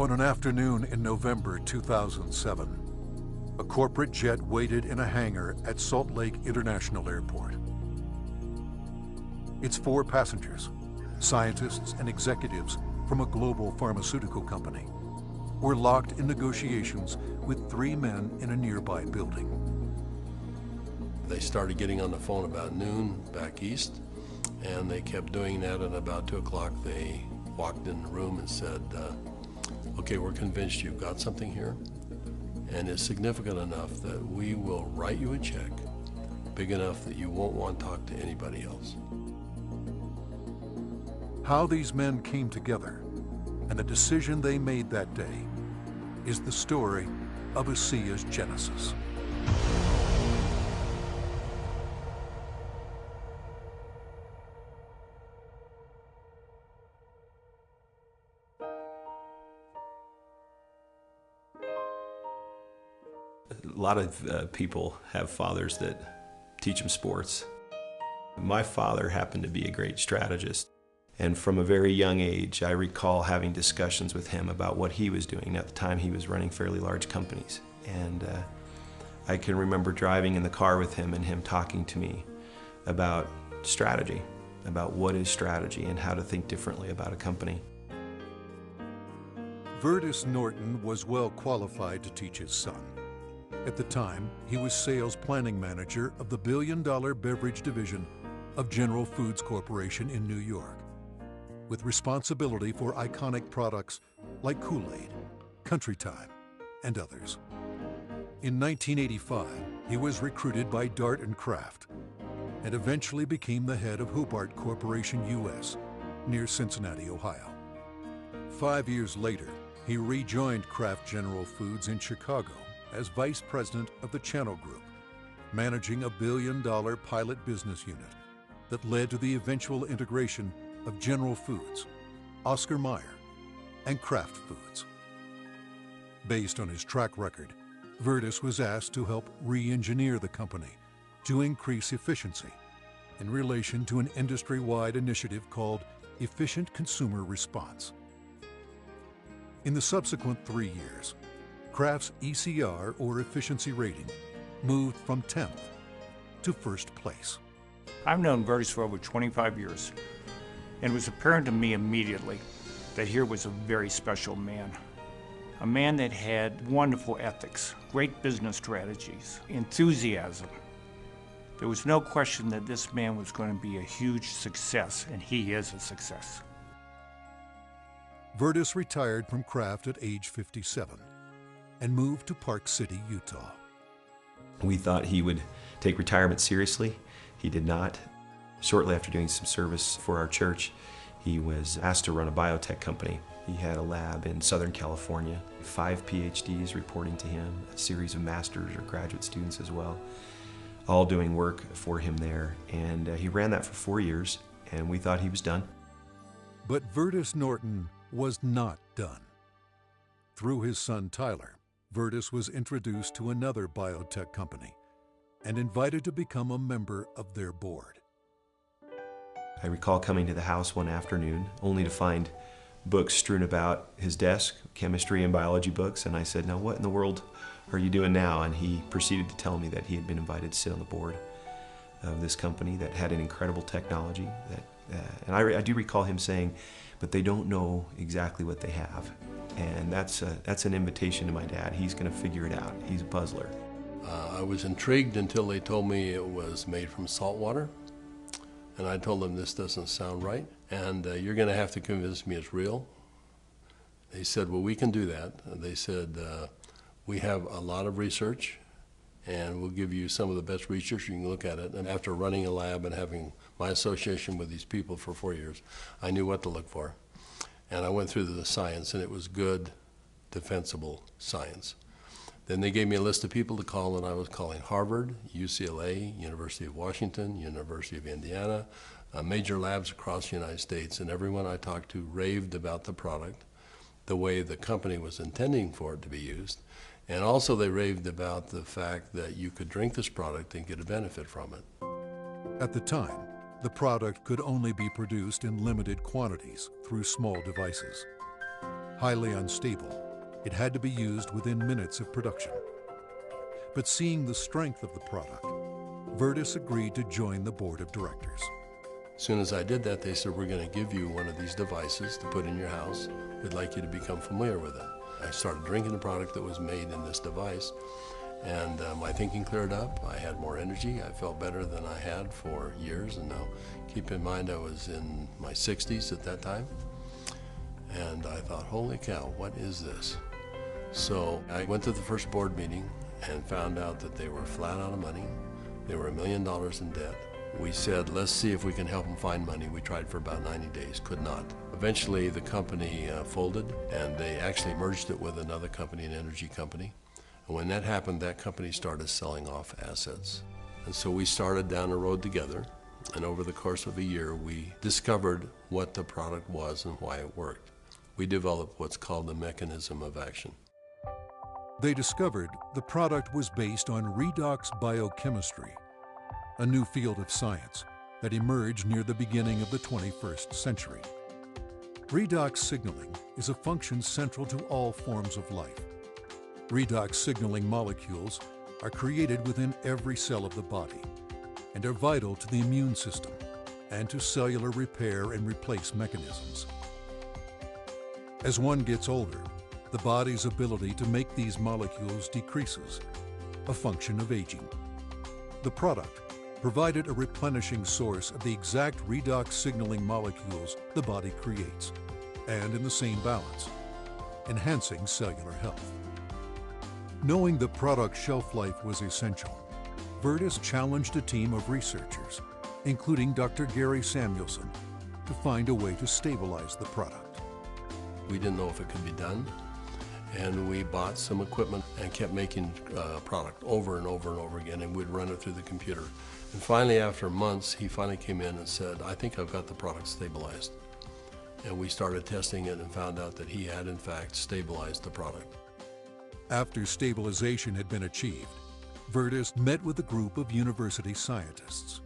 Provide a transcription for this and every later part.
On an afternoon in November 2007, a corporate jet waited in a hangar at Salt Lake International Airport. Its 4 passengers, scientists and executives from a global pharmaceutical company, were locked in negotiations with 3 men in a nearby building. They started getting on the phone about noon back east, and they kept doing that, and about 2 o'clock they walked in the room and said, okay, we're convinced you've got something here, and it's significant enough that we will write you a check big enough that you won't want to talk to anybody else. How these men came together and the decision they made that day is the story of ASEA's genesis. A lot of people have fathers that teach them sports. My father happened to be a great strategist, and from a very young age I recall having discussions with him about what he was doing. At the time he was running fairly large companies, and I can remember driving in the car with him and him talking to me about strategy, about what is strategy and how to think differently about a company. Verdis Norton was well qualified to teach his son. At the time, he was sales planning manager of the billion-dollar beverage division of General Foods Corporation in New York, with responsibility for iconic products like Kool-Aid, Country Time, and others. In 1985, he was recruited by Dart and Kraft and eventually became the head of Hobart Corporation US near Cincinnati, Ohio. 5 years later, he rejoined Kraft General Foods in Chicago as vice president of the Channel Group, managing a billion-dollar pilot business unit that led to the eventual integration of General Foods, Oscar Mayer, and Kraft Foods. Based on his track record, Verdis was asked to help re-engineer the company to increase efficiency in relation to an industry-wide initiative called Efficient Consumer Response. In the subsequent 3 years, Kraft's ECR, or efficiency rating, moved from 10th to 1st place. I've known Verdis for over 25 years, and it was apparent to me immediately that here was a very special man. A man that had wonderful ethics, great business strategies, enthusiasm. There was no question that this man was going to be a huge success, and he is a success. Verdis retired from Kraft at age 57 and moved to Park City, Utah. We thought he would take retirement seriously. He did not. Shortly after doing some service for our church, he was asked to run a biotech company. He had a lab in Southern California, 5 PhDs reporting to him, a series of master's or graduate students as well, all doing work for him there. And he ran that for 4 years, and we thought he was done. But Verdis Norton was not done. Through his son Tyler, Verdis was introduced to another biotech company and invited to become a member of their board. I recall coming to the house one afternoon only to find books strewn about his desk, chemistry and biology books, and I said, "Now what in the world are you doing now?" And he proceeded to tell me that he had been invited to sit on the board of this company that had an incredible technology. And I do recall him saying, "But they don't know exactly what they have." And that's an invitation to my dad. He's going to figure it out. He's a puzzler. I was intrigued until they told me it was made from salt water. And I told them, this doesn't sound right, and you're going to have to convince me it's real. They said, well, we can do that. They said, we have a lot of research, and we'll give you some of the best research. You can look at it. And after running a lab and having my association with these people for 4 years, I knew what to look for. And I went through the science, and it was good, defensible science. Then they gave me a list of people to call, and I was calling Harvard, UCLA, University of Washington, University of Indiana, major labs across the United States, and everyone I talked to raved about the product, the way the company was intending for it to be used, and also they raved about the fact that you could drink this product and get a benefit from it. At the time, the product could only be produced in limited quantities through small devices. Highly unstable, it had to be used within minutes of production. But seeing the strength of the product, Verdis agreed to join the board of directors. As soon as I did that, they said, we're going to give you one of these devices to put in your house. We'd like you to become familiar with it. I started drinking the product that was made in this device, and my thinking cleared up. I had more energy. I felt better than I had for years. And now, keep in mind, I was in my 60s at that time. And I thought, holy cow, what is this? So I went to the first board meeting and found out that they were flat out of money. They were $1 million in debt. We said, let's see if we can help them find money. We tried for about 90 days, could not. Eventually, the company folded, and they actually merged it with another company, an energy company. And when that happened, that company started selling off assets. And so we started down the road together, and over the course of a year, we discovered what the product was and why it worked. We developed what's called the mechanism of action. They discovered the product was based on redox biochemistry, a new field of science that emerged near the beginning of the 21st century. Redox signaling is a function central to all forms of life. Redox signaling molecules are created within every cell of the body and are vital to the immune system and to cellular repair and replace mechanisms. As one gets older, the body's ability to make these molecules decreases, a function of aging. The product provided a replenishing source of the exact redox signaling molecules the body creates, and in the same balance, enhancing cellular health. Knowing the product's shelf life was essential, Verdis challenged a team of researchers, including Dr. Gary Samuelson, to find a way to stabilize the product. We didn't know if it could be done, and we bought some equipment and kept making product over and over and over again, and we'd run it through the computer. And finally, after months, he finally came in and said, I think I've got the product stabilized. And we started testing it and found out that he had, in fact, stabilized the product. After stabilization had been achieved, Verdis met with a group of university scientists.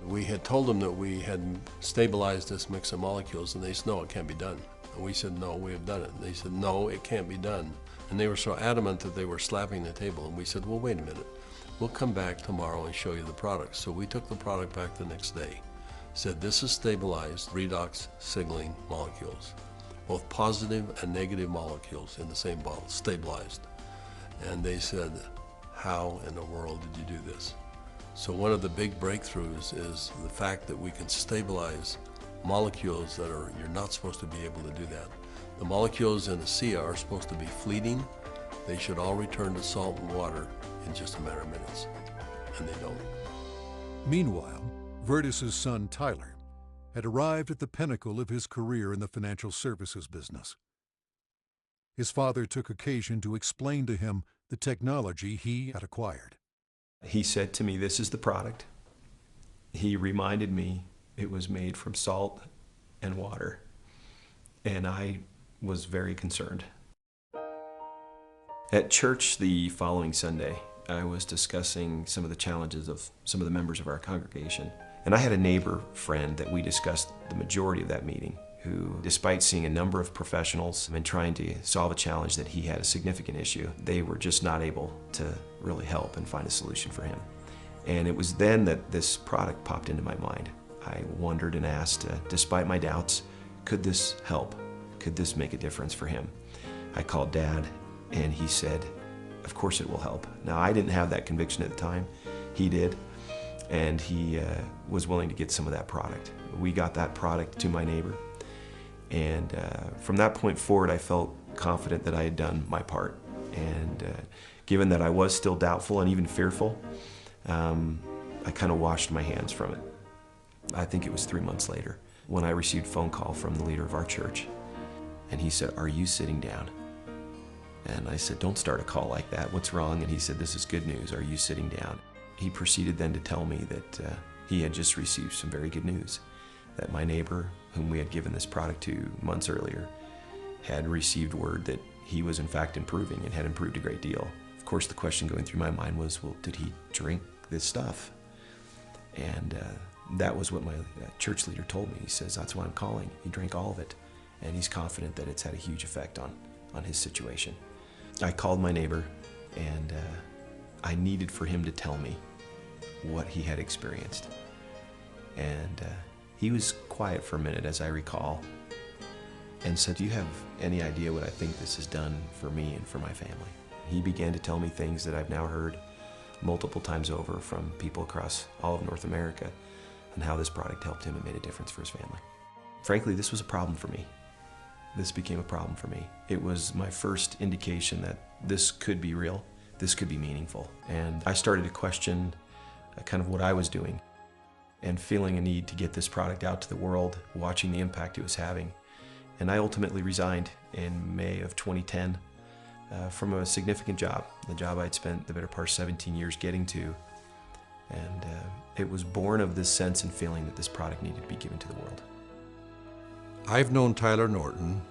We had told them that we had stabilized this mix of molecules, and they said, no, it can't be done. And we said, no, we have done it. And they said, no, it can't be done. And they were so adamant that they were slapping the table. And we said, well, wait a minute. We'll come back tomorrow and show you the product. So we took the product back the next day. Said, this is stabilized redox signaling molecules. Both positive and negative molecules in the same bottle, stabilized. And they said, how in the world did you do this? So one of the big breakthroughs is the fact that we can stabilize molecules that you're not supposed to be able to do that. The molecules in ASEA are supposed to be fleeting. They should all return to salt and water in just a matter of minutes, and they don't. Meanwhile, Verdis's son Tyler had arrived at the pinnacle of his career in the financial services business. His father took occasion to explain to him the technology he had acquired. He said to me, this is the product. He reminded me it was made from salt and water, and I was very concerned. At church the following Sunday, I was discussing some of the challenges of some of the members of our congregation, and I had a neighbor friend that we discussed the majority of that meeting, who, despite seeing a number of professionals and trying to solve a challenge that he had a significant issue, they were just not able to really help and find a solution for him. And it was then that this product popped into my mind. I wondered and asked, despite my doubts, could this help? Could this make a difference for him? I called Dad, and he said, of course it will help. Now, I didn't have that conviction at the time. He did, and he was willing to get some of that product. We got that product to my neighbor, and from that point forward, I felt confident that I had done my part. And given that I was still doubtful and even fearful, I kind of washed my hands from it. I think it was 3 months later when I received a phone call from the leader of our church, and he said, are you sitting down? And I said, don't start a call like that. What's wrong? And he said, this is good news. Are you sitting down? He proceeded then to tell me that he had just received some very good news, that my neighbor, whom we had given this product to months earlier, had received word that he was in fact improving and had improved a great deal. Of course, the question going through my mind was, well, did he drink this stuff? And that was what my church leader told me. He says, that's why I'm calling. He drank all of it. and he's confident that it's had a huge effect on his situation. I called my neighbor, and I needed for him to tell me what he had experienced. And he was quiet for a minute, as I recall, and said, "Do you have any idea what I think this has done for me and for my family?" He began to tell me things that I've now heard multiple times over from people across all of North America, and how this product helped him and made a difference for his family. Frankly, this was a problem for me. This became a problem for me. It was my first indication that this could be real, this could be meaningful. And I started to question kind of what I was doing, and feeling a need to get this product out to the world, watching the impact it was having. And I ultimately resigned in May of 2010 from a significant job, the job I'd spent the better part of 17 years getting to. And it was born of this sense and feeling that this product needed to be given to the world. I've known Tyler Norton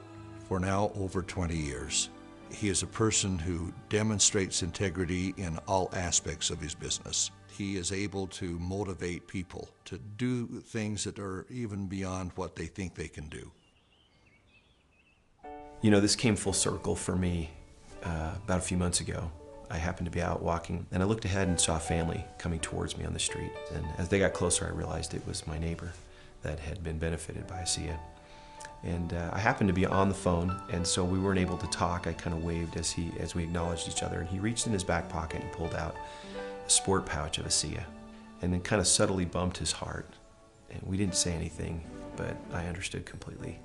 for now over 20 years. He is a person who demonstrates integrity in all aspects of his business. He is able to motivate people to do things that are even beyond what they think they can do. You know, this came full circle for me about a few months ago. I happened to be out walking, and I looked ahead and saw a family coming towards me on the street. And as they got closer, I realized it was my neighbor that had been benefited by ASEA. And I happened to be on the phone, and so we weren't able to talk. I kind of waved as we acknowledged each other, and he reached in his back pocket and pulled out a sport pouch of ASEA, and then kind of subtly bumped his heart. And we didn't say anything, but I understood completely.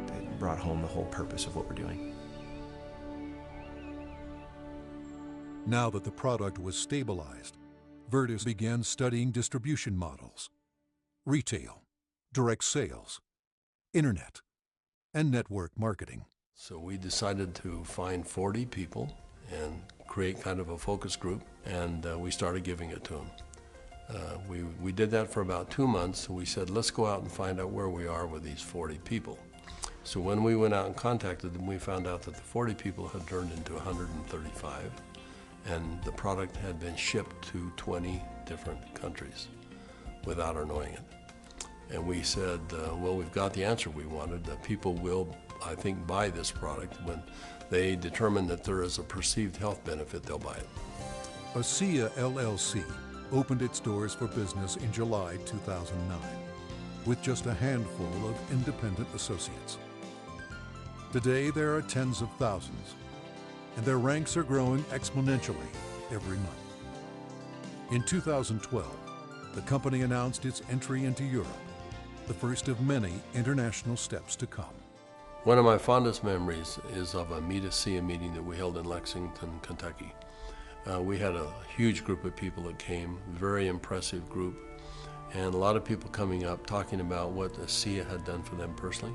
It brought home the whole purpose of what we're doing. Now that the product was stabilized, Verdis began studying distribution models, retail, direct sales, internet, and network marketing. So we decided to find 40 people and create kind of a focus group, and we started giving it to them. We did that for about 2 months, and we said, let's go out and find out where we are with these 40 people. So when we went out and contacted them, we found out that the 40 people had turned into 135, and the product had been shipped to 20 different countries without our knowing it. And we said, well, we've got the answer we wanted. People will, I think, buy this product. When they determine that there is a perceived health benefit, they'll buy it. ASEA LLC opened its doors for business in July 2009 with just a handful of independent associates. Today, there are tens of thousands, and their ranks are growing exponentially every month. In 2012, the company announced its entry into Europe, the first of many international steps to come. One of my fondest memories is of a Meet ASEA meeting that we held in Lexington, Kentucky. We had a huge group of people that came, very impressive group, and a lot of people coming up talking about what ASEA had done for them personally.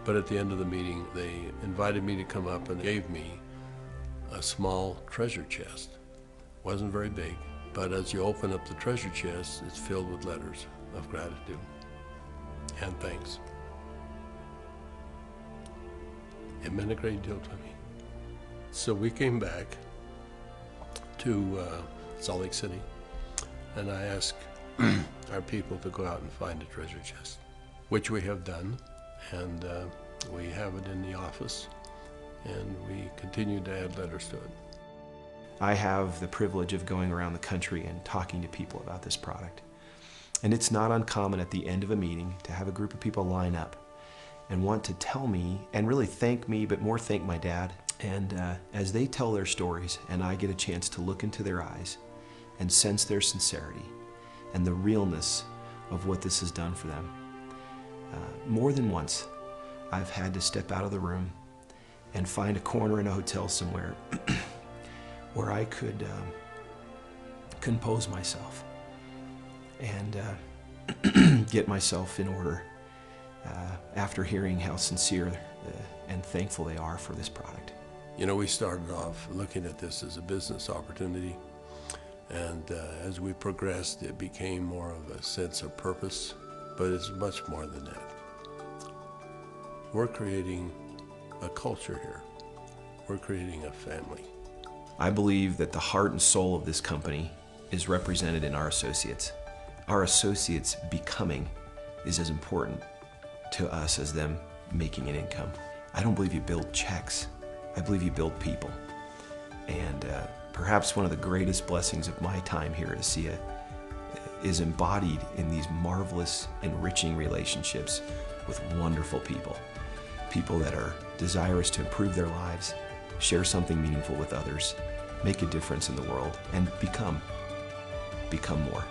But at the end of the meeting, they invited me to come up and gave me a small treasure chest. Wasn't very big, but as you open up the treasure chest, it's filled with letters of gratitude and thanks. It meant a great deal to me. So we came back to Salt Lake City, and I asked our people to go out and find a treasure chest, which we have done, and we have it in the office, and we continue to add letters to it. I have the privilege of going around the country and talking to people about this product. And it's not uncommon at the end of a meeting to have a group of people line up and want to tell me, and really thank me, but more thank my dad. And as they tell their stories, and I get a chance to look into their eyes and sense their sincerity and the realness of what this has done for them, more than once, I've had to step out of the room and find a corner in a hotel somewhere where I could compose myself and get myself in order after hearing how sincere and thankful they are for this product. You know, we started off looking at this as a business opportunity, and as we progressed, it became more of a sense of purpose, but it's much more than that. We're creating a culture here. We're creating a family. I believe that the heart and soul of this company is represented in our associates. Our associates becoming is as important to us as them making an income. I don't believe you build checks. I believe you build people. And perhaps one of the greatest blessings of my time here at ASEA is embodied in these marvelous, enriching relationships with wonderful people. People that are desirous to improve their lives, share something meaningful with others, make a difference in the world, and become more.